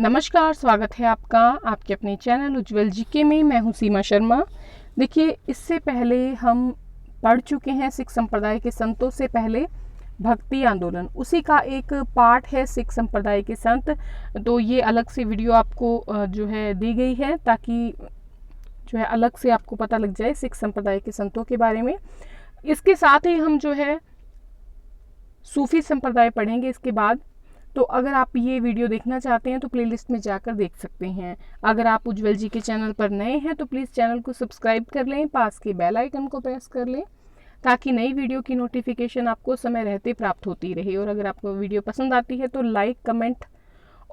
नमस्कार, स्वागत है आपका आपके अपने चैनल उज्जवल जीके में। मैं हूं सीमा शर्मा। देखिए, इससे पहले हम पढ़ चुके हैं सिख संप्रदाय के संतों से पहले भक्ति आंदोलन, उसी का एक पार्ट है सिख संप्रदाय के संत। तो ये अलग से वीडियो आपको जो है दी गई है ताकि जो है अलग से आपको पता लग जाए सिख संप्रदाय के संतों के बारे में। इसके साथ ही हम जो है सूफी संप्रदाय पढ़ेंगे इसके बाद। तो अगर आप ये वीडियो देखना चाहते हैं तो प्लेलिस्ट में जाकर देख सकते हैं। अगर आप उज्जवल जी के चैनल पर नए हैं तो प्लीज़ चैनल को सब्सक्राइब कर लें, पास के बेल आइकन को प्रेस कर लें ताकि नई वीडियो की नोटिफिकेशन आपको समय रहते प्राप्त होती रहे। और अगर आपको वीडियो पसंद आती है तो लाइक, कमेंट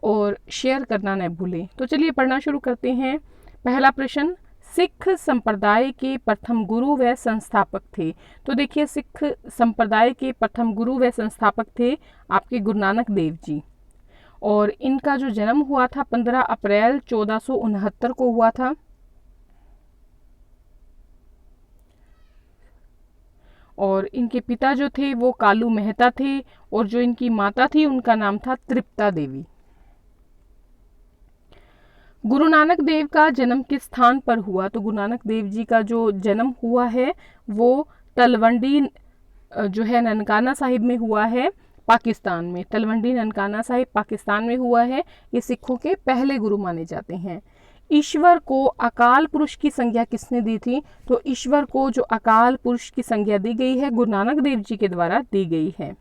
और शेयर करना न भूलें। तो चलिए पढ़ना शुरू करते हैं। पहला प्रश्न, सिख संप्रदाय के प्रथम गुरु व संस्थापक थे। तो देखिए, सिख संप्रदाय के प्रथम गुरु व संस्थापक थे आपके गुरु नानक देव जी, और इनका जो जन्म हुआ था 15 अप्रैल 1469 को हुआ था। और इनके पिता जो थे वो कालू मेहता थे, और जो इनकी माता थी उनका नाम था तृप्ता देवी। गुरु नानक देव का जन्म किस स्थान पर हुआ? तो गुरु नानक देव जी का जो जन्म हुआ है वो तलवंडी जो है ननकाना साहिब में हुआ है, पाकिस्तान में। तलवंडी ननकाना साहिब पाकिस्तान में हुआ है। ये सिखों के पहले गुरु माने जाते हैं। ईश्वर को अकाल पुरुष की संज्ञा किसने दी थी? तो ईश्वर को जो अकाल पुरुष की संज्ञा दी गई है गुरु नानक देव जी के द्वारा दी गई है।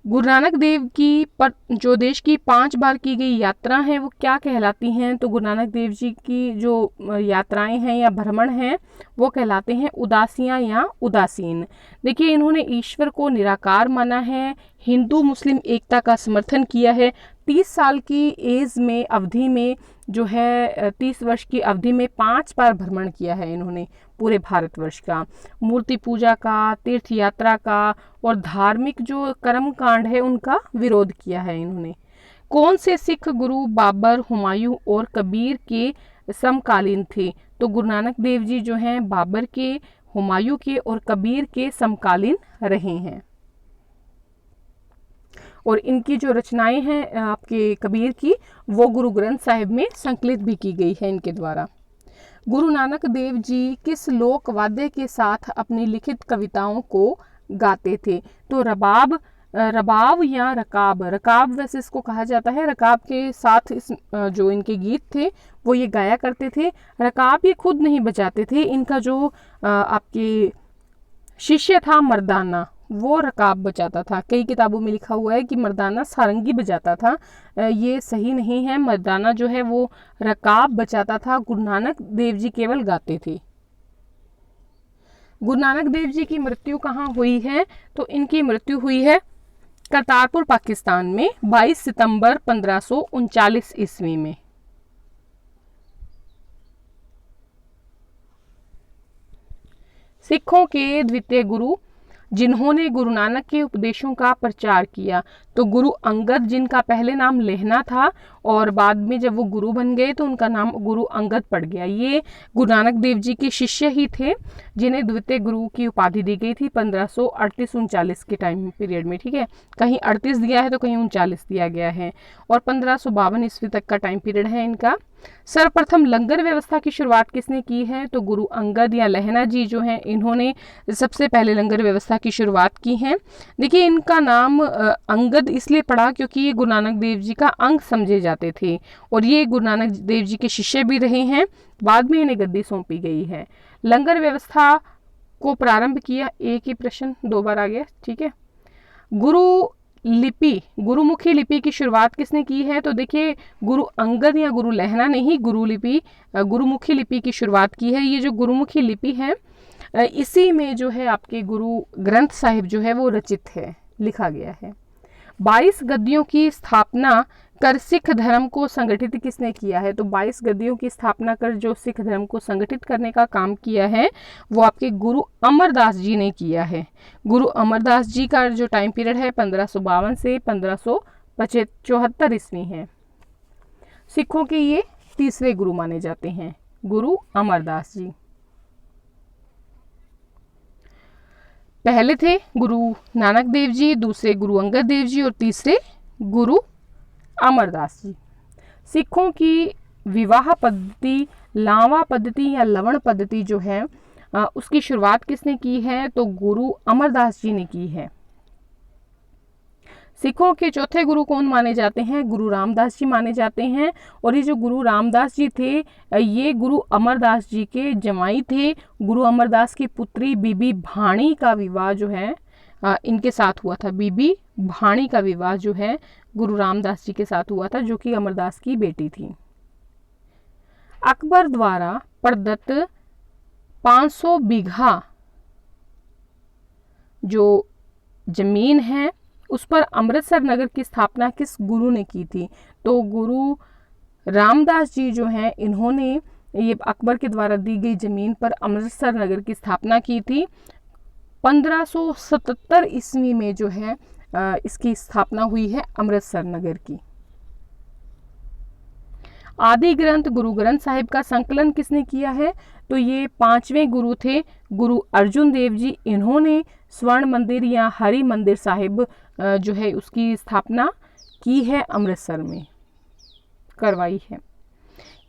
गुरु नानक देव की जो देश की 5 बार की गई यात्रा हैं वो क्या कहलाती हैं? तो गुरु नानक देव जी की जो यात्राएं हैं या भ्रमण हैं वो कहलाते हैं उदासियां या उदासीन। देखिए, इन्होंने ईश्वर को निराकार माना है, हिंदू मुस्लिम एकता का समर्थन किया है। 30 साल की एज में अवधि में जो है 30 वर्ष की अवधि में 5 बार भ्रमण किया है इन्होंने पूरे भारतवर्ष का। मूर्ति पूजा का, तीर्थ यात्रा का और धार्मिक जो कर्म कांड है उनका विरोध किया है इन्होंने। कौन से सिख गुरु बाबर, हुमायूं और कबीर के समकालीन थे? तो गुरु नानक देव जी जो हैं बाबर के, हुमायूं के और कबीर के समकालीन रहे हैं। और इनकी जो रचनाएं हैं आपके कबीर की वो गुरु ग्रंथ साहिब में संकलित भी की गई है इनके द्वारा। गुरु नानक देव जी किस लोक वाद्य के साथ अपनी लिखित कविताओं को गाते थे? तो रबाब या रकाब। रकाब वैसे इसको कहा जाता है। रकाब के साथ इस जो इनके गीत थे वो ये गाया करते थे। रकाब ये खुद नहीं बजाते थे। इनका जो आपके शिष्य था मर्दाना, वो रकाब बजाता था। कई किताबों में लिखा हुआ है कि मर्दाना सारंगी बजाता था। ये सही नहीं है। मर्दाना जो है वो रकाब बजाता था। गुरु नानक देव जी केवल गाते थे। गुरु नानक देव जी की मृत्यु कहाँ हुई है? तो इनकी मृत्यु हुई है करतारपुर, पाकिस्तान में 22 सितंबर 1539 ईस्वी में। सिखों के द्वितीय गुरु जिन्होंने गुरु नानक के उपदेशों का प्रचार किया? तो गुरु अंगद, जिनका पहले नाम लेहना था और बाद में जब वो गुरु बन गए तो उनका नाम गुरु अंगद पड़ गया। ये गुरु नानक देव जी के शिष्य ही थे जिन्हें द्वितीय गुरु की उपाधि दी गई थी 1538-39 के टाइम पीरियड में। ठीक है, कहीं 38 दिया है तो कहीं 39 दिया गया है। और 1552 ईस्वी तक का टाइम पीरियड है इनका। सर्वप्रथम लंगर व्यवस्था की शुरुआत किसने की है? तो गुरु अंगद या लहना जी जो हैं इन्होंने सबसे पहले लंगर व्यवस्था की शुरुआत की है। देखिए, इनका नाम अंगद इसलिए पड़ा क्योंकि ये गुरु नानक देव जी का अंग समझे जाते थे और ये गुरु नानक देव जी के शिष्य भी रहे हैं। बाद में इन्हें गद्दी सौंपी गई है। लंगर व्यवस्था को प्रारंभ किया, एक ही प्रश्न 2 बार आ गया। ठीक है, गुरुमुखी लिपि की शुरुआत किसने की है? तो देखिए, गुरु अंगद या गुरु लहना ने ही गुरुमुखी लिपि की शुरुआत की है। ये जो गुरुमुखी लिपि है इसी में जो है आपके गुरु ग्रंथ साहिब जो है वो रचित है, लिखा गया है। 22 गद्दियों की स्थापना कर सिख धर्म को संगठित किसने किया है? तो 22 गद्दियों की स्थापना कर जो सिख धर्म को संगठित करने का काम किया है वो आपके गुरु अमरदास जी ने किया है। गुरु अमरदास जी का जो टाइम पीरियड है 1552 से 1574 ईस्वी है। सिखों के ये तीसरे गुरु माने जाते हैं, गुरु अमरदास जी। पहले थे गुरु नानक देव जी, दूसरे गुरु अंगद देव जी और तीसरे गुरु अमरदास जी। सिखों की विवाह पद्धति लावा पद्धति या लवण पद्धति जो है उसकी शुरुआत किसने की है? तो गुरु अमरदास जी ने की है। सिखों के चौथे गुरु कौन माने जाते हैं? गुरु रामदास जी माने जाते हैं। और ये जो गुरु रामदास जी थे ये गुरु अमरदास जी के जमाई थे। गुरु अमरदास की पुत्री बीबी भाणी का विवाह जो है इनके साथ हुआ था। बीबी भाणी का विवाह जो है गुरु रामदास जी के साथ हुआ था, जो कि अमरदास की बेटी थी। अकबर द्वारा प्रदत्त 500 बीघा जो जमीन है उस पर अमृतसर नगर की स्थापना किस गुरु ने की थी? तो गुरु रामदास जी जो हैं इन्होंने ये अकबर के द्वारा दी गई जमीन पर अमृतसर नगर की स्थापना की थी। 1577 ईस्वी में जो है इसकी स्थापना हुई है अमृतसर नगर की। आदि ग्रंथ गुरु ग्रंथ साहिब का संकलन किसने किया है? तो ये 5वें गुरु थे गुरु अर्जुन देव जी। इन्होंने स्वर्ण मंदिर या हरि मंदिर साहिब जो है उसकी स्थापना की है, अमृतसर में करवाई है।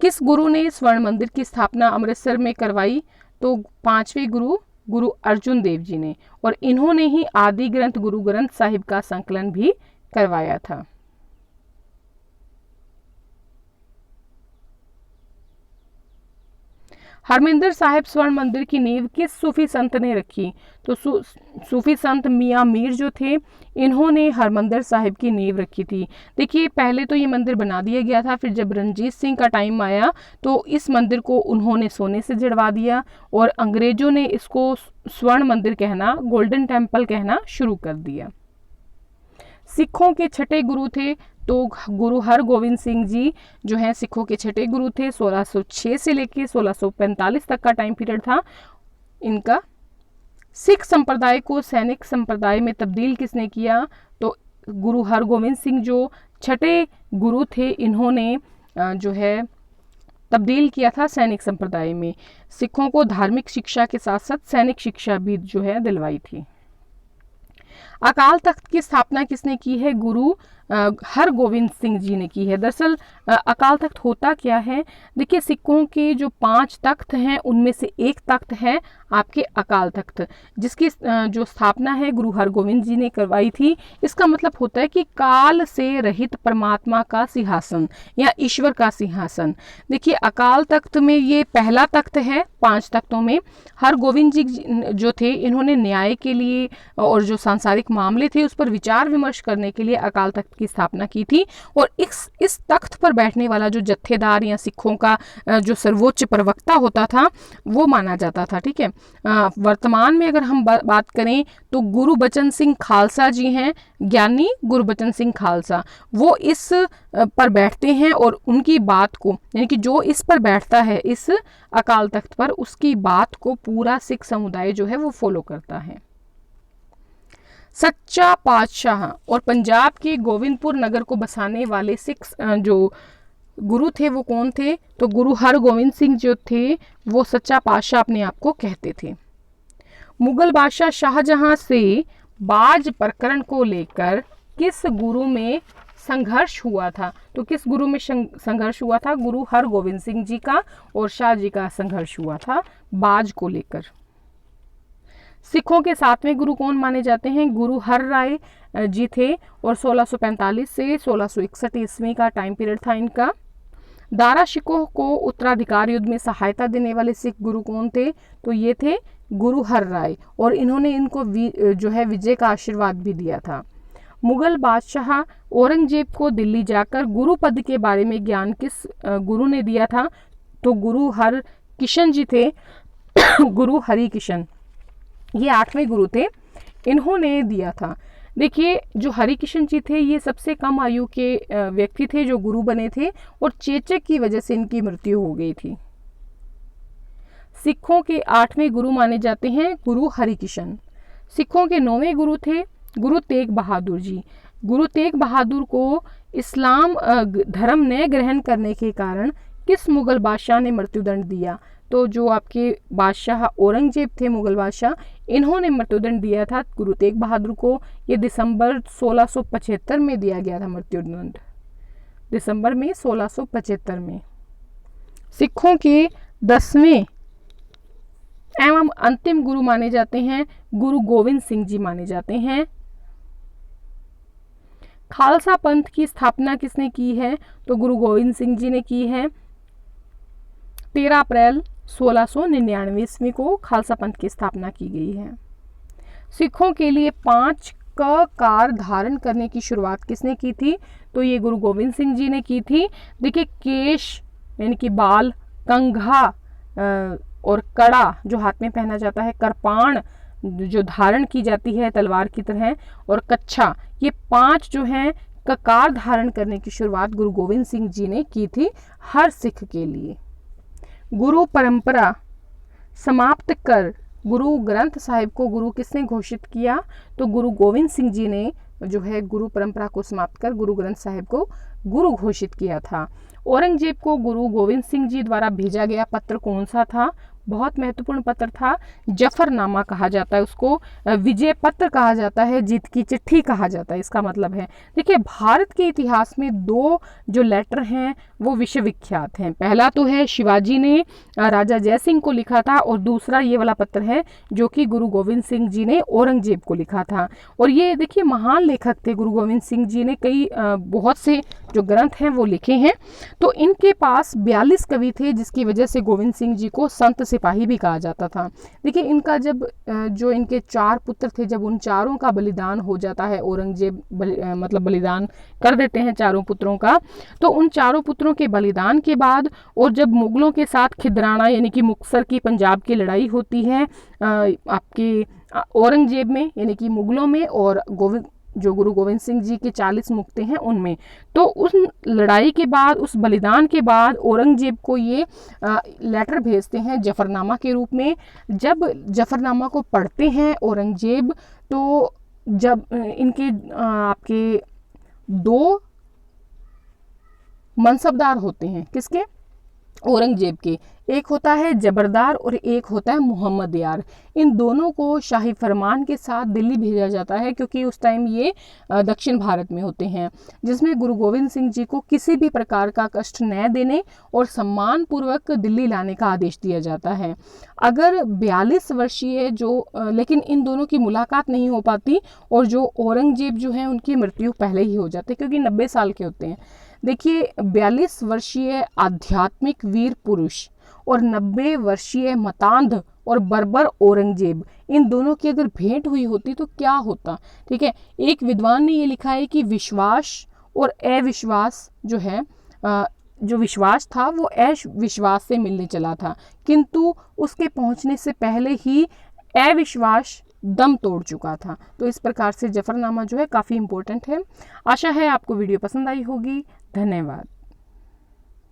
किस गुरु ने स्वर्ण मंदिर की स्थापना अमृतसर में करवाई? तो 5वें गुरु गुरु अर्जुन देव जी ने, और इन्होंने ही आदि ग्रंथ गुरु ग्रंथ साहिब का संकलन भी करवाया था। हरमिंदर साहिब स्वर्ण मंदिर की नींव किस सूफी संत ने रखी? तो सूफी संत मियाँ मीर जो थे इन्होंने हरमिंदर साहिब की नींव रखी थी। देखिए पहले तो ये मंदिर बना दिया गया था, फिर जब रणजीत सिंह का टाइम आया तो इस मंदिर को उन्होंने सोने से जड़वा दिया और अंग्रेजों ने इसको स्वर्ण मंदिर कहना, गोल्डन टेम्पल कहना शुरू कर दिया। सिखों के छठे गुरु थे तो गुरु हरगोविंद सिंह जी जो हैं सिखों के छठे गुरु थे। 1606 से लेकर 1645 तक का टाइम पीरियड था इनका। सिख संप्रदाय को सैनिक संप्रदाय में तब्दील किसने किया? तो गुरु हरगोविंद सिंह जो छठे गुरु थे इन्होंने जो है तब्दील किया था सैनिक संप्रदाय में। सिखों को धार्मिक शिक्षा के साथ साथ सैनिक शिक्षा भी जो है दिलवाई थी। अकाल तख्त की स्थापना किसने की है? गुरु हरगोविंद सिंह जी ने की है। दरअसल अकाल तख्त होता क्या है? देखिए सिखों के जो 5 तख्त हैं उनमें से एक तख्त है आपके अकाल तख्त, जिसकी जो स्थापना है गुरु हरगोविंद जी ने करवाई थी। इसका मतलब होता है कि काल से रहित परमात्मा का सिंहासन या ईश्वर का सिंहासन। देखिए अकाल तख्त में ये पहला तख्त है 5 तख्तों में। हरगोविंद जी जो थे इन्होंने न्याय के लिए और जो सांसारिक मामले थे उस पर विचार विमर्श करने के लिए अकाल तख्त की स्थापना की थी। और इस तख्त पर बैठने वाला जो जत्थेदार या सिखों का जो सर्वोच्च प्रवक्ता होता था वो माना जाता था। ठीक है, वर्तमान में अगर हम बात करें तो गुरबचन सिंह खालसा जी हैं, ज्ञानी गुरबचन सिंह खालसा, वो इस पर बैठते हैं और उनकी बात को, यानी कि जो इस पर बैठता है इस अकाल तख्त पर, उसकी बात को पूरा सिख समुदाय जो है वो फॉलो करता है। सच्चा पातशाह और पंजाब के गोविंदपुर नगर को बसाने वाले सिख जो गुरु थे वो कौन थे? तो गुरु हरगोविंद सिंह जो थे वो सच्चा पातशाह अपने आप को कहते थे। मुगल बादशाह शाहजहां से बाज प्रकरण को लेकर किस गुरु में संघर्ष हुआ था? तो किस गुरु में संघर्ष हुआ था? गुरु हरगोविंद सिंह जी का और शाह जी का संघर्ष हुआ था बाज को लेकर। सिखों के 7वें गुरु कौन माने जाते हैं? गुरु हर राय जी थे और 1645 से 1661 ईस्वी का टाइम पीरियड था इनका। दारा शिकोह को उत्तराधिकार युद्ध में सहायता देने वाले सिख गुरु कौन थे? तो ये थे गुरु हर राय, और इन्होंने इनको जो है विजय का आशीर्वाद भी दिया था। मुगल बादशाह औरंगजेब को दिल्ली जाकर गुरु पद के बारे में ज्ञान किस गुरु ने दिया था? तो गुरु हर किशन जी थे गुरु हरि किशन, ये 8वें गुरु थे, इन्होंने दिया था। देखिए जो हरि किशन जी थे ये सबसे कम आयु के व्यक्ति थे जो गुरु बने थे और चेचक की वजह से इनकी मृत्यु हो गई थी। सिखों के 8वें गुरु माने जाते हैं गुरु हरि किशन। सिखों के 9वें गुरु थे गुरु तेग बहादुर जी। गुरु तेग बहादुर को इस्लाम धर्म न ग्रहण करने के कारण किस मुगल बादशाह ने मृत्युदंड दिया? तो जो आपके बादशाह औरंगजेब थे मुगल बादशाह, इन्होंने मृत्युदंड दिया था गुरु तेग बहादुर को। ये दिसंबर 1675 में दिया गया था मृत्युदंड। दिसंबर में 1675 में। सिखों के 10वें एवं अंतिम गुरु माने जाते हैं गुरु गोविंद सिंह जी माने जाते हैं। खालसा पंथ की स्थापना किसने की है? तो गुरु गोविंद सिंह जी ने की है। 13 अप्रैल 1699 ईस्वी को खालसा पंथ की स्थापना की गई है। सिखों के लिए 5 क कार धारण करने की शुरुआत किसने की थी? तो ये गुरु गोविंद सिंह जी ने की थी। देखिए, केश यानी कि बाल, कंघा और कड़ा जो हाथ में पहना जाता है, कृपाण जो धारण की जाती है तलवार की तरह, और कच्छा, ये 5 जो हैं ककार धारण करने की शुरुआत गुरु गोविंद सिंह जी ने की थी हर सिख के लिए। गुरु परंपरा समाप्त कर गुरु ग्रंथ साहिब को गुरु किसने घोषित किया? तो गुरु गोविंद सिंह जी ने जो है गुरु परंपरा को समाप्त कर गुरु ग्रंथ साहिब को गुरु घोषित किया था। औरंगजेब को गुरु गोविंद सिंह जी द्वारा भेजा गया पत्र कौन सा था? बहुत महत्वपूर्ण पत्र था, जफरनामा कहा जाता है उसको, विजय पत्र कहा जाता है, जीत की चिट्ठी कहा जाता है, इसका मतलब है। देखिए, भारत के इतिहास में 2 जो लेटर हैं वो विश्वविख्यात हैं। पहला तो है शिवाजी ने राजा जय सिंह को लिखा था, और दूसरा ये वाला पत्र है जो कि गुरु गोविंद सिंह जी ने औरंगजेब को लिखा था। और ये देखिए, महान लेखक थे गुरु गोविंद सिंह जी ने, कई बहुत से जो ग्रंथ हैं वो लिखे हैं। तो इनके पास 42 कवि थे, जिसकी वजह से गोविंद सिंह जी को संत सिपाही भी कहा जाता था। देखिए, इनका जब जो इनके 4 पुत्र थे, जब उन चारों का बलिदान हो जाता है, औरंगजेब मतलब बलिदान कर देते हैं चारों पुत्रों का, तो उन चारों पुत्रों के बलिदान के बाद और जब मुगलों के साथ खिदराना यानी कि मुक्तसर की पंजाब की लड़ाई होती है आपके औरंगजेब में यानी कि मुगलों में, और जो गुरु गोविंद सिंह जी के 40 मुक्ते हैं उनमें, तो उस लड़ाई के बाद, उस बलिदान के बाद औरंगजेब को ये लेटर भेजते हैं जफरनामा के रूप में। जब जफरनामा को पढ़ते हैं औरंगजेब, तो जब इनके आपके 2 मनसबदार होते हैं, किसके? औरंगजेब के। एक होता है जबरदार और एक होता है मोहम्मद यार। इन दोनों को शाही फरमान के साथ दिल्ली भेजा जाता है, क्योंकि उस टाइम ये दक्षिण भारत में होते हैं, जिसमें गुरु गोविंद सिंह जी को किसी भी प्रकार का कष्ट न देने और सम्मान पूर्वक दिल्ली लाने का आदेश दिया जाता है। अगर 42 वर्षीय लेकिन इन दोनों की मुलाकात नहीं हो पाती, और जो औरंगजेब जो है उनकी मृत्यु पहले ही हो जाती है, क्योंकि 90 साल के होते हैं। देखिए, 42 वर्षीय आध्यात्मिक वीर पुरुष और 90 वर्षीय मतांध और बर्बर औरंगजेब, इन दोनों की अगर भेंट हुई होती तो क्या होता? ठीक है, एक विद्वान ने ये लिखा है कि विश्वास और अविश्वास जो है, जो विश्वास था वो अविश्वास से मिलने चला था, किंतु उसके पहुंचने से पहले ही अविश्वास दम तोड़ चुका था। तो इस प्रकार से जफरनामा जो है काफ़ी इम्पोर्टेंट है। आशा है आपको वीडियो पसंद आई होगी। धन्यवाद।